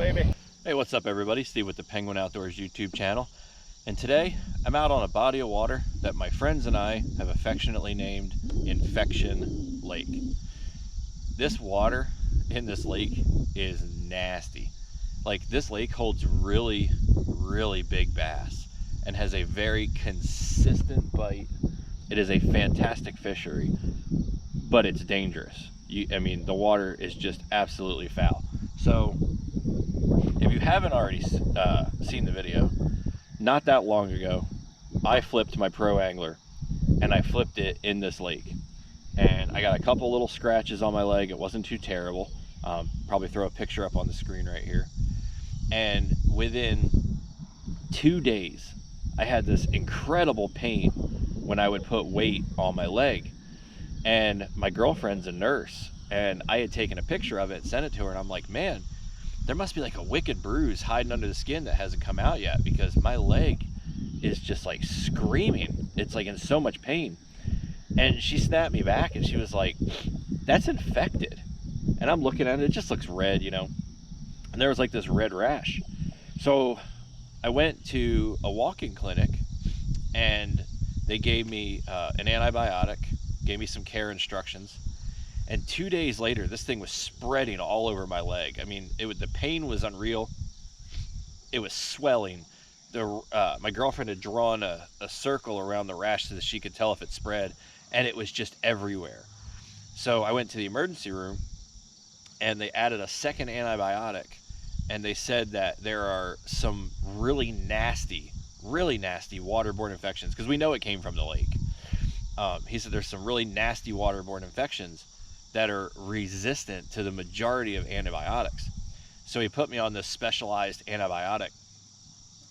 baby. Hey, what's up everybody? Steve with the Penguin Outdoors YouTube channel. And today I'm out on a body of water that my friends and I have affectionately named Infection Lake. This water in this lake is nasty. Like, this lake holds really big bass and has a very consistent bite. It is a fantastic fishery, but it's dangerous. I mean, the water is just absolutely foul. So if you haven't already seen the video, not that long ago, I flipped my Pro Angler, and I flipped it in this lake. And I got a couple little scratches on my leg. It wasn't too terrible. Probably throw a picture up on the screen right here. And within 2 days, I had this incredible pain when I would put weight on my leg. And my girlfriend's a nurse, and I had taken a picture of it and sent it to her, and I'm like, man, there must be like a wicked bruise hiding under the skin that hasn't come out yet, because my leg is just like screaming. It's like in so much pain. And she snapped me back and she was like, that's infected. And I'm looking at it, it just looks red, you know, and there was like this red rash. So I went to a walk-in clinic, and they gave me an antibiotic, gave me some care instructions. And 2 days later, this thing was spreading all over my leg. I mean, the pain was unreal. It was swelling. My girlfriend had drawn a circle around the rash so that she could tell if it spread, and it was just everywhere. So I went to the emergency room, and they added a second antibiotic, and they said that there are some really nasty waterborne infections, because we know it came from the lake. He said there's some really nasty waterborne infections that are resistant to the majority of antibiotics. So he put me on this specialized antibiotic,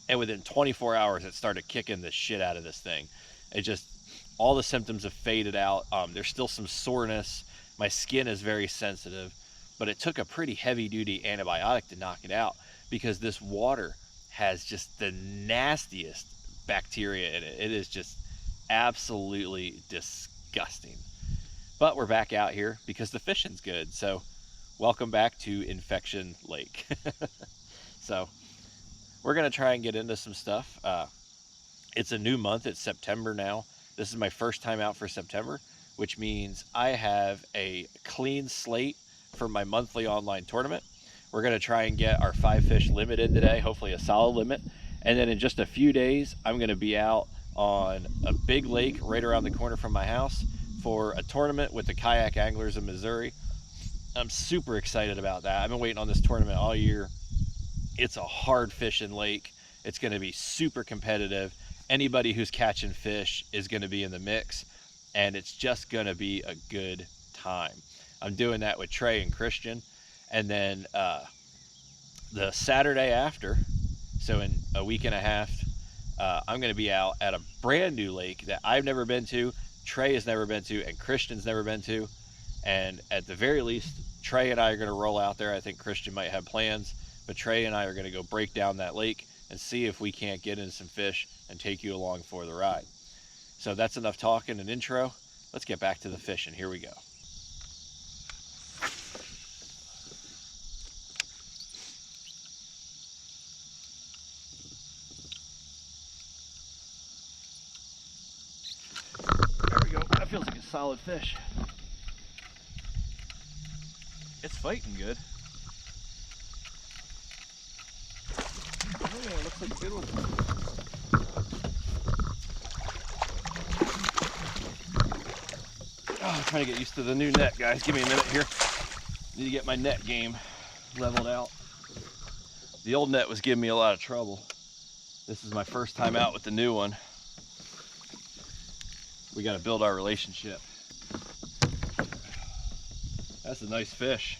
and within 24 hours it started kicking the shit out of this thing. It just, all the symptoms have faded out. There's still some soreness. My skin is very sensitive, but it took a pretty heavy duty antibiotic to knock it out, because this water has just the nastiest bacteria in it. It is just absolutely disgusting. But we're back out here because the fishing's good. So welcome back to Infection Lake. So we're gonna try and get into some stuff. It's a new month, it's September now. This is my first time out for September, which means I have a clean slate for my monthly online tournament. We're gonna try and get our 5 fish limit in today, hopefully a solid limit. And then in just a few days, I'm gonna be out on a big lake right around the corner from my house for a tournament with the Kayak anglers in Missouri. I'm super excited about that. I've been waiting on this tournament all year. It's a hard fishing lake. It's going to be super competitive. Anybody who's catching fish is going to be in the mix, and it's just going to be a good time. I'm doing that with Trey and Christian. And then the Saturday after, so in a week and a half, I'm going to be out at a brand new lake that I've never been to, Trey has never been to, and Christian's never been to. And at the very least, Trey and I are going to roll out there. I think Christian might have plans, but Trey and I are going to go break down that lake and see if we can't get in some fish and take you along for the ride. So that's enough talking and intro. Let's get back to the fishing. Here we go. Feels like a solid fish. It's fighting good. Oh yeah, looks like a good one. Oh, I'm trying to get used to the new net, guys. Give me a minute here. Need to get my net game leveled out. The old net was giving me a lot of trouble. This is my first time out with the new one. We got to build our relationship. That's a nice fish.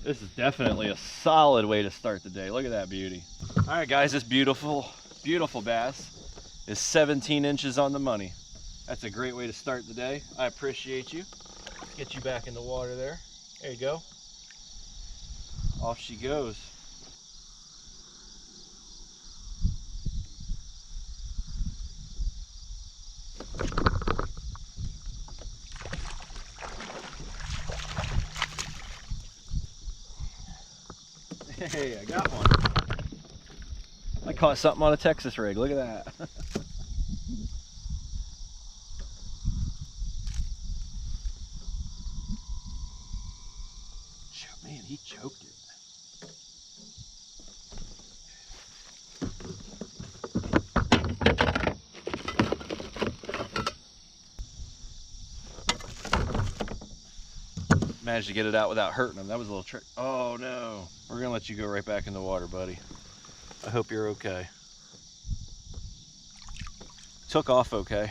This is definitely a solid way to start the day. Look at that beauty. All right, guys, this beautiful bass is 17 inches on the money. That's a great way to start the day. I appreciate you. Let's get you back in the water there. There you go. Off she goes. Hey, I got one. I caught something on a Texas rig. Look at that. Man, he choked it. Managed to get it out without hurting him. That was a little trick. Oh no. We're gonna let you go right back in the water, buddy. I hope you're okay. Took off okay.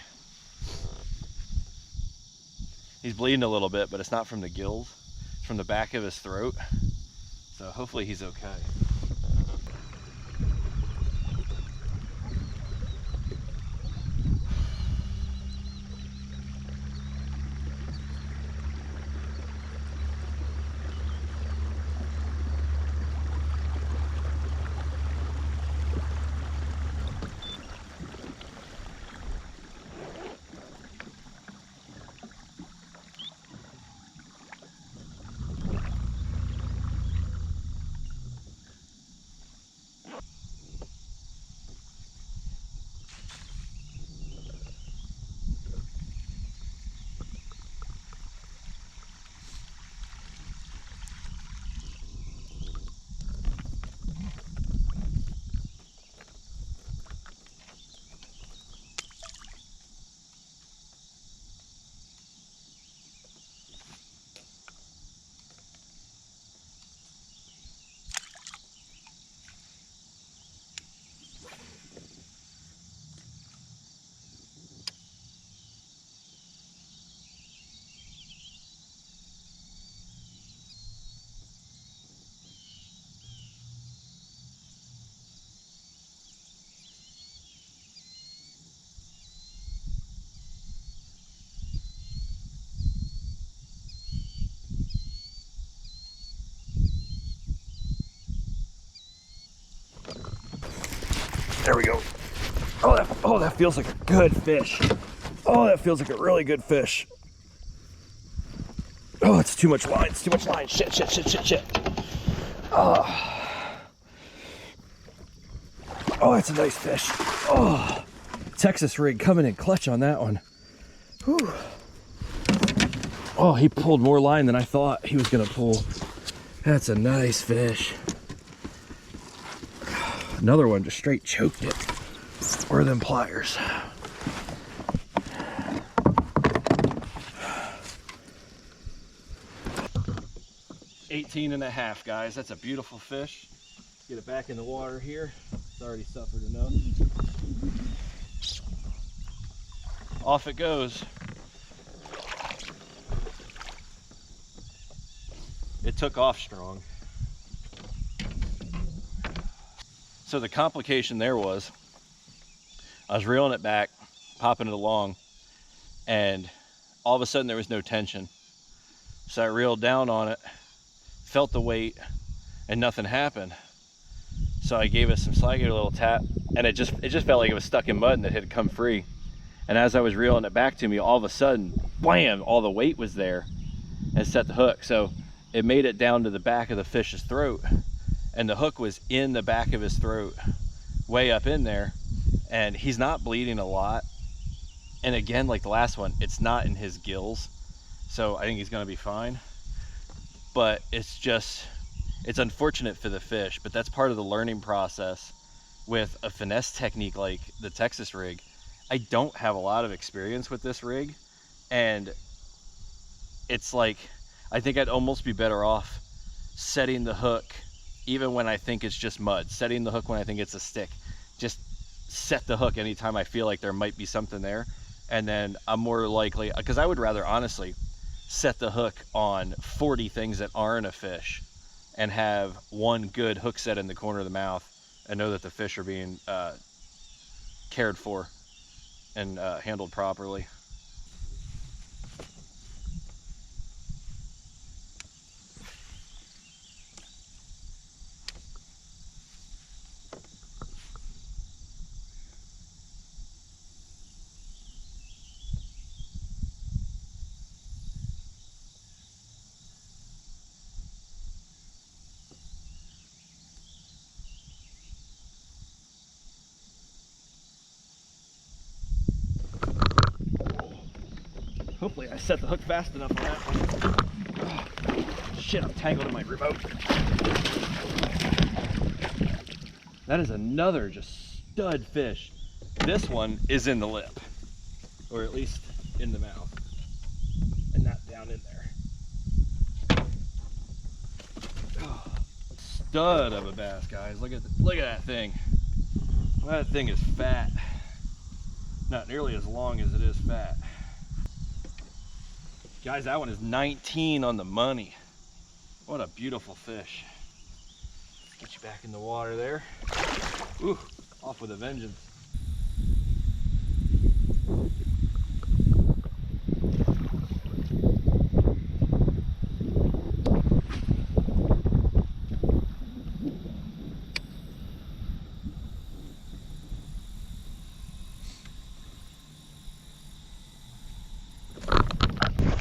He's bleeding a little bit, but it's not from the gills. It's from the back of his throat. So hopefully he's okay. There we go. Oh, that feels like a good fish. Oh, that feels like a really good fish. Oh, it's too much line. It's too much line. Shit. Oh, that's a nice fish. Oh, Texas rig coming in clutch on that one. Whew. Oh, he pulled more line than I thought he was gonna pull. That's a nice fish. Another one just straight choked it. Where are them pliers? $18.5, guys. That's a beautiful fish. Get it back in the water here. It's already suffered enough. Off it goes. It took off strong. So the complication there was, I was reeling it back, popping it along, and all of a sudden there was no tension. So I reeled down on it, felt the weight, and nothing happened. So I gave it some slack, gave it a little tap, and it just felt like it was stuck in mud and it had come free. And as I was reeling it back to me, all of a sudden, wham, all the weight was there and set the hook. So it made it down to the back of the fish's throat, and the hook was in the back of his throat, way up in there, and he's not bleeding a lot. And again, like the last one, it's not in his gills, so I think he's gonna be fine. But it's unfortunate for the fish, but that's part of the learning process with a finesse technique like the Texas rig. I don't have a lot of experience with this rig, and it's like, I think I'd almost be better off setting the hook even when I think it's just mud, setting the hook when I think it's a stick. Just set the hook anytime I feel like there might be something there, and then I'm more likely, because I would rather honestly set the hook on 40 things that aren't a fish and have one good hook set in the corner of the mouth and know that the fish are being cared for and handled properly. Hopefully I set the hook fast enough on that one. Oh, shit, I'm tangled in my remote. That is another just stud fish. This one is in the lip, or at least in the mouth, and not down in there. Oh, stud of a bass, guys. Look at that thing. That thing is fat. Not nearly as long as it is fat. Guys, that one is 19 on the money. What a beautiful fish. Let's get you back in the water there. Ooh, off with a vengeance.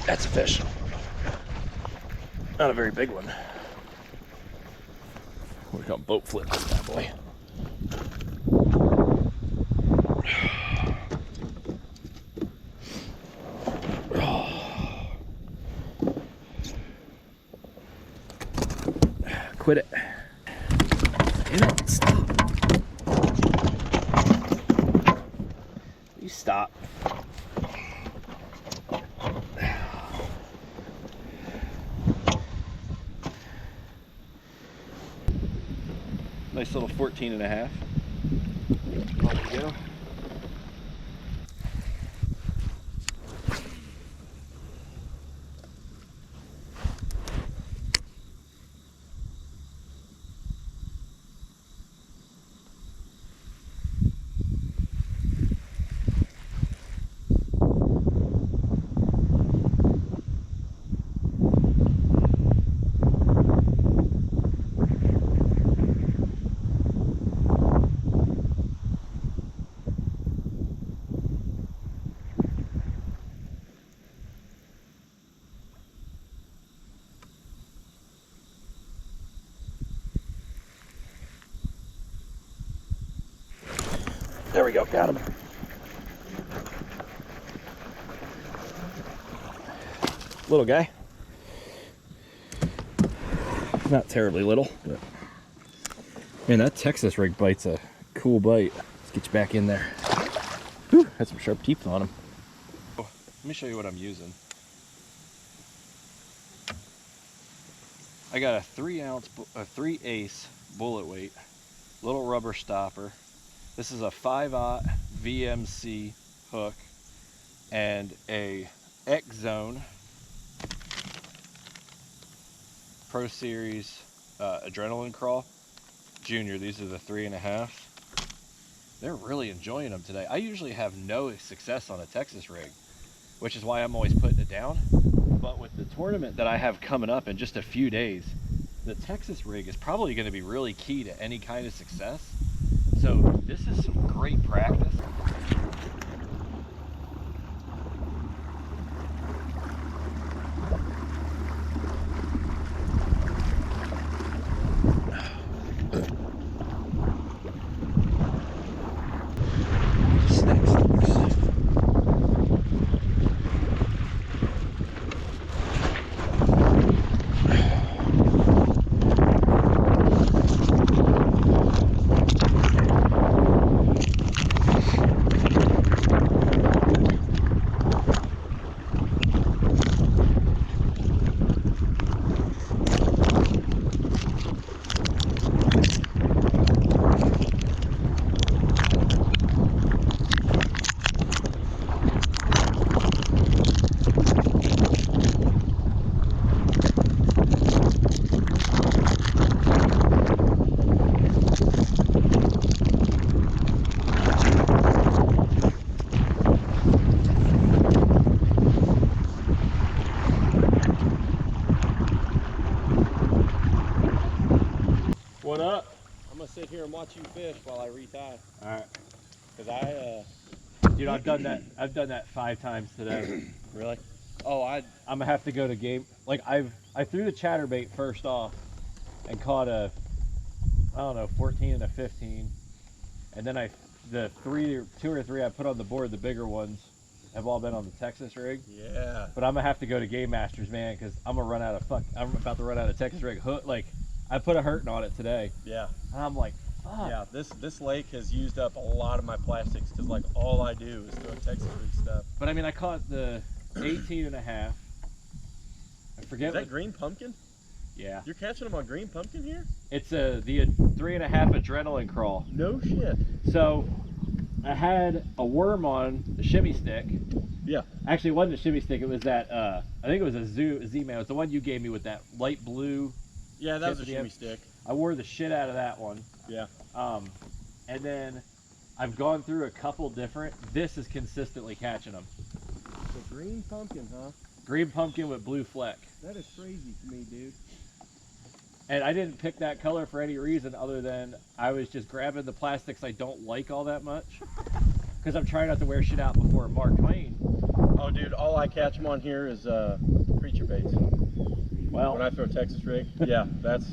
That's a fish. Not a very big one. We call boat flip this bad boy. Quit it. Damn it, stop. You stop. Nice little 14 and a half. Off you go. There we go, got him. Little guy. Not terribly little, but man, that Texas rig bite's a cool bite. Let's get you back in there. Whew, had some sharp teeth on him. Let me show you what I'm using. I got a 3/8 bullet weight, little rubber stopper. This is a 5/0 VMC hook and a X-Zone Pro Series Adrenaline Crawl Junior. These are the 3.5. They're really enjoying them today. I usually have no success on a Texas rig, which is why I'm always putting it down. But with the tournament that I have coming up in just a few days, the Texas rig is probably going to be really key to any kind of success. So this is some great practice. What up? I'm gonna sit here and watch you fish while I retie. All right. Cause dude, I've done that 5 times today. Really? Oh, I'm gonna have to go to game. Like I threw the chatterbait first off and caught a, I don't know, 14 and a 15, and then the 2 or 3 I put on the board, the bigger ones, have all been on the Texas rig. Yeah. But I'm gonna have to go to Game Masters, man, because I'm gonna run out of I'm about to run out of Texas rig hook. Like, I put a hurting on it today. Yeah. And I'm like, fuck. Yeah. This lake has used up a lot of my plastics because like all I do is throw Texas rig stuff. But I mean, I caught the 18 and a half. I forget. Is that green pumpkin? Yeah. You're catching them on green pumpkin here? It's the 3.5 adrenaline crawl. No shit. So I had a worm on the shimmy stick. Yeah. Actually, it wasn't a shimmy stick. It was that, I think it was a Z-Man. It was the one you gave me with that light blue. Yeah, that was a shimmy stick. I wore the shit out of that one. Yeah. And then I've gone through a couple different. This is consistently catching them. So green pumpkin, huh? Green pumpkin with blue fleck. That is crazy to me, dude. And I didn't pick that color for any reason other than I was just grabbing the plastics I don't like all that much. Because I'm trying not to wear shit out before Mark Twain. Oh, dude, all I catch them on here is creature baits. Well, when I throw Texas rig, yeah, that's...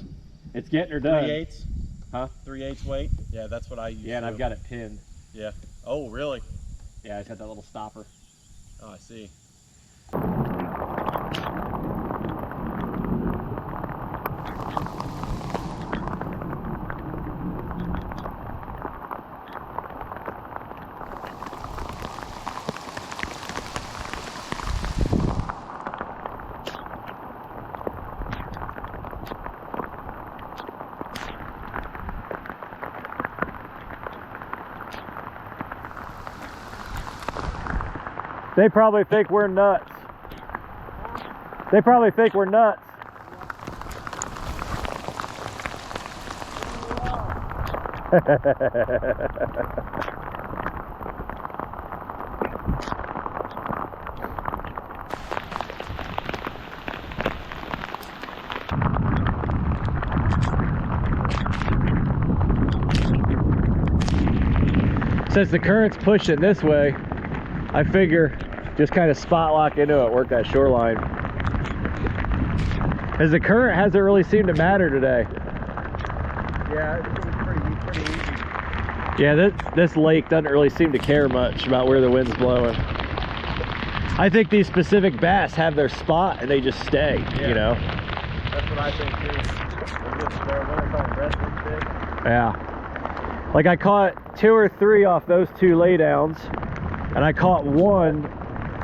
It's getting her done. 3/8? Huh? 3/8 weight? Yeah, that's what I use. Yeah, and I've got it pinned. Yeah. Oh, really? Yeah, I just got that little stopper. Oh, I see. They probably think we're nuts. They probably think we're nuts. Since the current's pushing this way, I figure just kind of spot lock into it, work that shoreline. As the current hasn't really seemed to matter today. Yeah, it's pretty easy. Yeah, this lake doesn't really seem to care much about where the wind's blowing. I think these specific bass have their spot and they just stay, yeah. You know? That's what I think too. Yeah. Like I caught 2 or 3 off those 2 laydowns, and I caught 1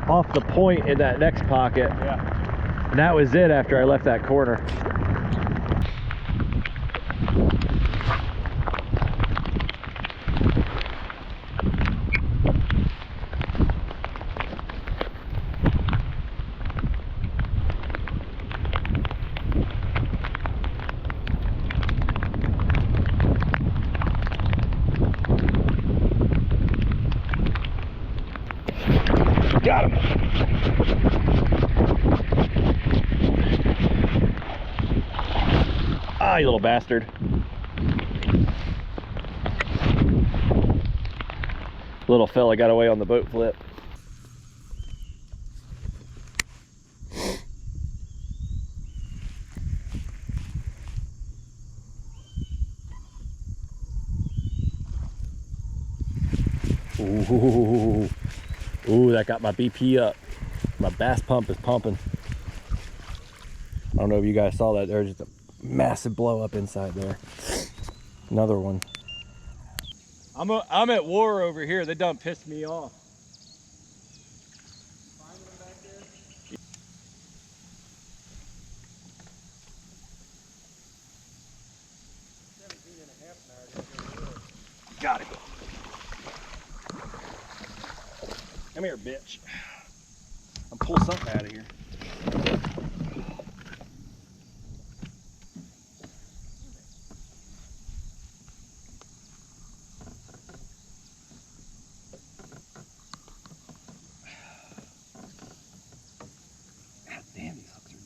off the point in that next pocket. Yeah. And that was it after I left that corner. Got him. Ah, you little bastard. Little fella got away on the boat flip. Ooh. Ooh, that got my BP up. My bass pump is pumping. I don't know if you guys saw that. There's just a massive blow up inside there. Another one. I'm at war over here. They done pissed me off. Got it. Come here, bitch. I'll pull something out of here. God damn, these hooks are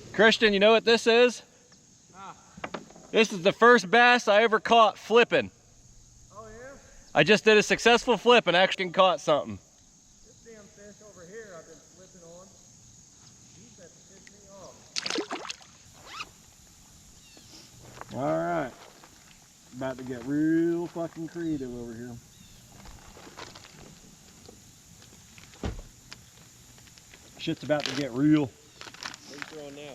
good. Christian, you know what this is? This is the first bass I ever caught flipping. Oh yeah? I just did a successful flip and actually caught something. This damn fish over here I've been flipping on. He's got to piss me off. All right. About to get real fucking creative over here. Shit's about to get real. What are you throwing now?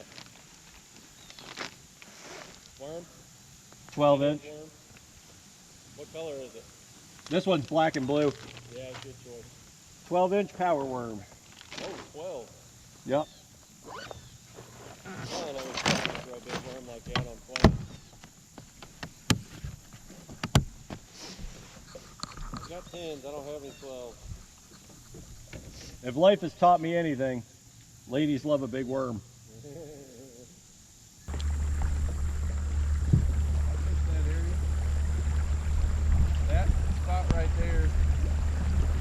Worm? 12 inch. Worm? What color is it? This one's black and blue. Yeah, good choice. 12 inch power worm. Oh, 12. Yep. Colin always tries to throw a big worm like that on plane. I've got 10s, I don't have any 12s. If life has taught me anything, ladies love a big worm. That spot right there,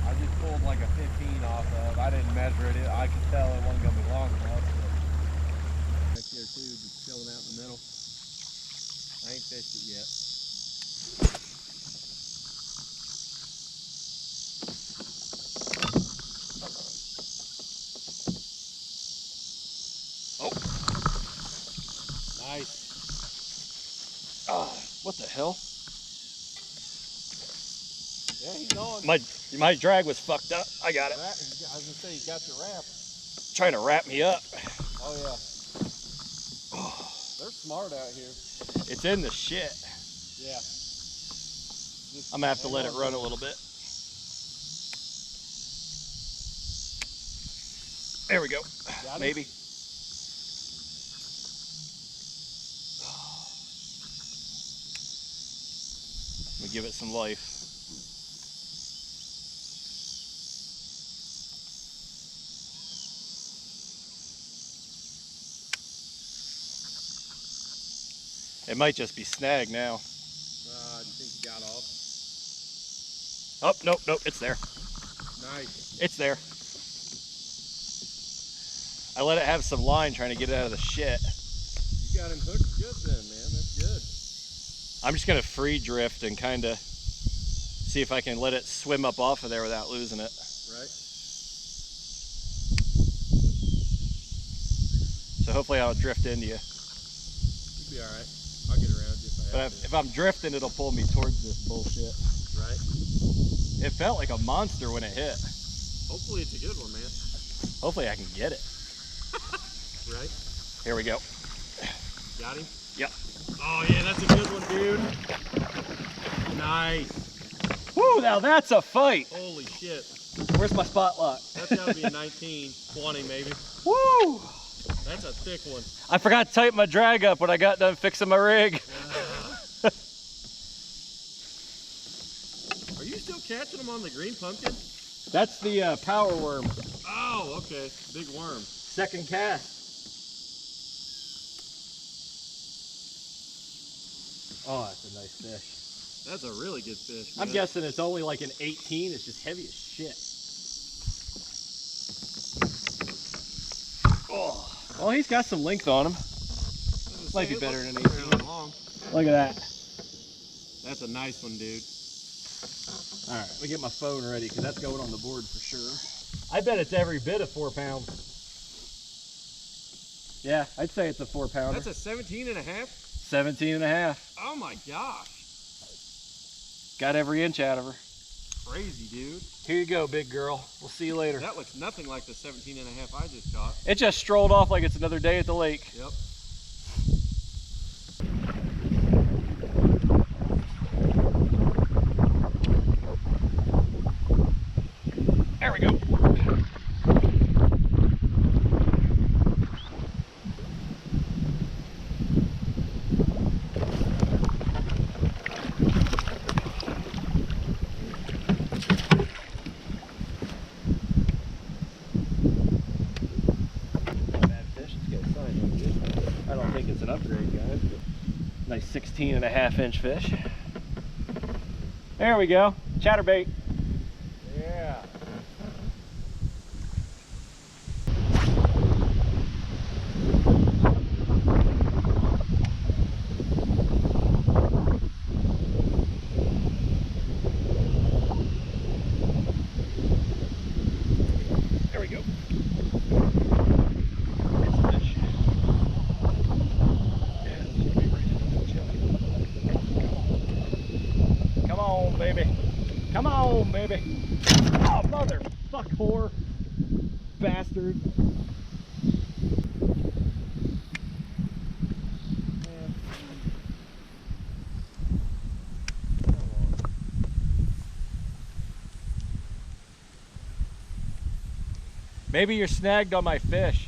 I just pulled like a 15 off of. I didn't measure it. I could tell it wasn't going to be long enough. Back here too, just chilling out in the middle. I ain't fished it yet. Oh. Nice. Ah, what the hell? Yeah, he's on. My drag was fucked up. I got it. I was going to say, you got your wrap. Trying to wrap me up. Oh, yeah. They're smart out here. It's in the shit. Yeah. I'm gonna have to let it run a little bit. There we go. Maybe. Let me give it some life. It might just be snag now. Do you think you got off? Oh, nope, nope, it's there. Nice. It's there. I let it have some line trying to get it out of the shit. You got him hooked good then, man. That's good. I'm just gonna free drift and kind of see if I can let it swim up off of there without losing it. Right. So hopefully I'll drift into you. You'll be all right. I'll get around you if I have to. But if I'm drifting, it'll pull me towards this bullshit. Right. It felt like a monster when it hit. Hopefully it's a good one, man. Hopefully I can get it. Right. Here we go. Got him? Yep. Oh, yeah, that's a good one, dude. Nice. Woo, now that's a fight. Holy shit. Where's my spot lock? That's got to be a 19, 20 maybe. Woo! That's a thick one. I forgot to tighten my drag up when I got done fixing my rig. Are you still catching them on the green pumpkin? That's the power worm. Oh, okay. Big worm. Second cast. Oh, that's a nice fish. That's a really good fish, man. I'm guessing it's only like an 18. It's just heavy as shit. Oh, well, he's got some length on him. Might be better than an 18. Long. Look at that. That's a nice one, dude. All right, let me get my phone ready because that's going on the board for sure. I bet it's every bit of 4 pounds. Yeah, I'd say it's a 4 pounder. That's a 17 and a half? 17 and a half. Oh my gosh. Got every inch out of her. Crazy, dude. Here you go, big girl. We'll see you later. That looks nothing like the 17 and a half I just caught. It just strolled off like it's another day at the lake. Yep. There we go. I don't think it's an upgrade, guys. Nice 16 and a half inch fish. There we go. Chatterbait. Yeah. There we go. Come on, baby. Come on, baby. Oh, motherfuck whore. bastard. Maybe you're snagged on my fish.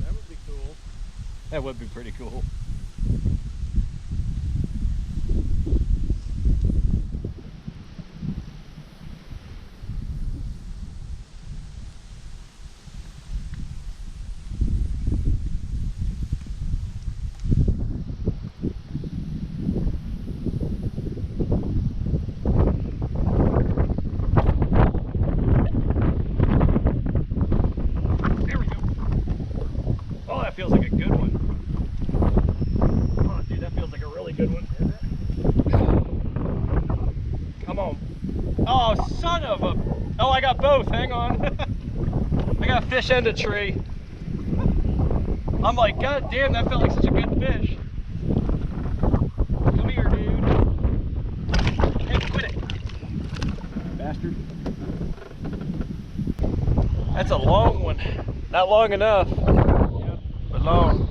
That would be cool. That would be pretty cool. Feels like a good one. Oh, dude, that feels like a really good one. Come on. Oh, son of a... Oh, I got both. Hang on. I got a fish and a tree. I'm like, God damn, that felt like such a good fish. Come here, dude. Hey, quit it. Bastard. That's a long one. Not long enough. Long.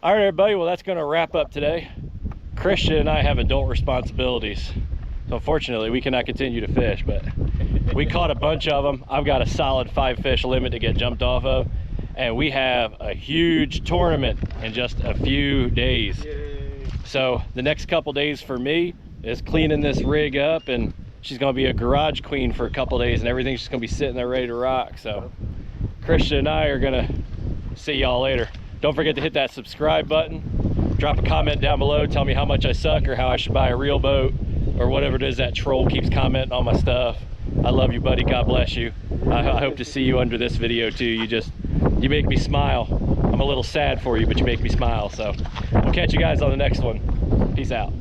All right, everybody, well, that's going to wrap up today. Christian and I have adult responsibilities, so unfortunately we cannot continue to fish, but we caught a bunch of them. I've got a solid 5 fish limit to get jumped off of, and we have a huge tournament in just a few days. Yay. So the next couple days for me is cleaning this rig up, and she's going to be a garage queen for a couple days, and everything's just going to be sitting there ready to rock. So Christian and I are going to see y'all later. Don't forget to hit that subscribe button. Drop a comment down below, tell me how much I suck or how I should buy a real boat or whatever it is that troll keeps commenting on my stuff. I love you, buddy. God bless you. I hope to see you under this video too. You make me smile. I'm a little sad for you, but you make me smile. So we'll catch you guys on the next one. Peace out.